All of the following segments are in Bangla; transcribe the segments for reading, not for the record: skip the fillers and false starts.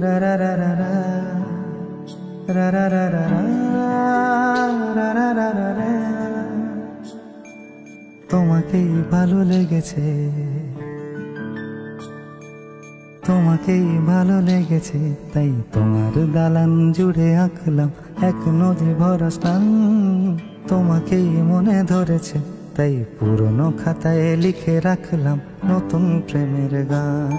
রা রা রা রা রা রা রা রা রা রা রা রা রা রা। তোমাকেই ভালো লেগেছে, তোমাকেই ভালো লেগেছে, তাই তোমার দালান জুড়ে আঁকলাম এক নদী ভরা স্থান। তোমাকেই মনে ধরেছে, তাই পুরনো খাতায় লিখে রাখলাম নতুন প্রেমের গান।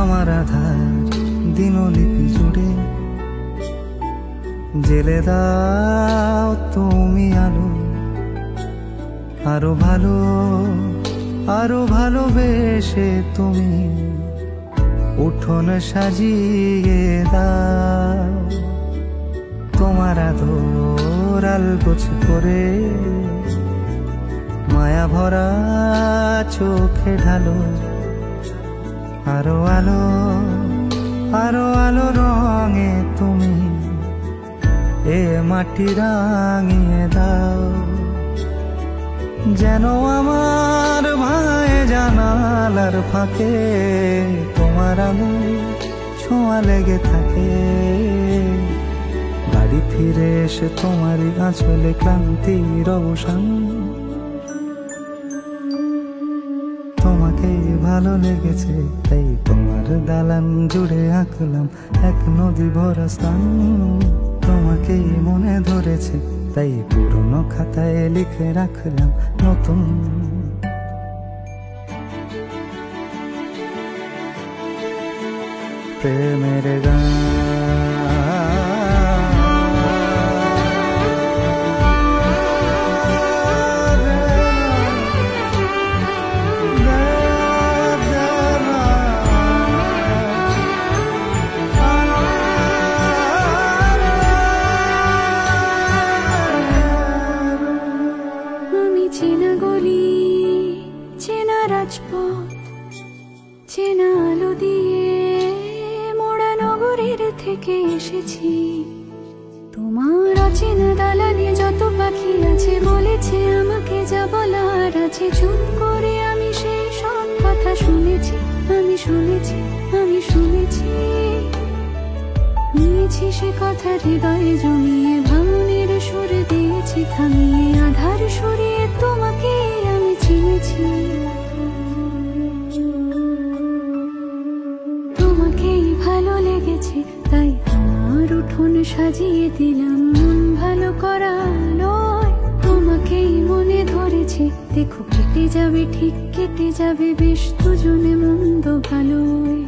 আমার আধার দিনলিপি জুড়ে জেলে দাও তুমি আলো, আরো ভালো আরো ভালোবেসে তুমি উঠোন সাজিয়ে দাও। তোমার আদর আলগোছ করে মায়া ভরা চোখে ঢালো, আরো আলো আরো আলো রঙে তুমি এ মাটি রাঙিয়ে দাও। যেন আমার ভাই জানালার ফাঁকে তোমার আলো ছোঁয়া লেগে থাকে। বাড়ি ফিরে এসে তোমারই আঁচলে ক্লান্তির অবসান। তোমাকেই ভালো লেগেছে, তাই তোমার দালান জুড়ে আঁকলাম এক নদী ভরা স্থান। তোমাকেই মনে ধরেছে, তাই পুরনো খাতায় লিখে রাখলাম নতুন প্রেমের গান। চেনা গলি, চেনা রাজপথ, চেনা আলো দিয়ে মোড়া নগরের থেকে এসেছি। তোমার অচেনা দালানে যত পাখি আছে বলেছে আমাকে যা বলার আছে। চুপ করে আমি সেই সব কথা শুনেছি, আমি শুনেছি, আমি শুনেছি। নিয়েছি সে কথা হৃদয়ে জমিয়ে, ভাঙনের সুর দিয়েছি থামিয়ে, আধার সরিয়ে তোমাকে আমি চিনেছি। তোমাকেই ভালো লেগেছে, তাই তোমার উঠোন সাজিয়ে দিলাম মন ভালো করা নয়। তোমাকেই মনে ধরেছে, দেখো কেটে যাবে ঠিক কেটে যাবে বেশ দুজনে মন্দ ভালোই।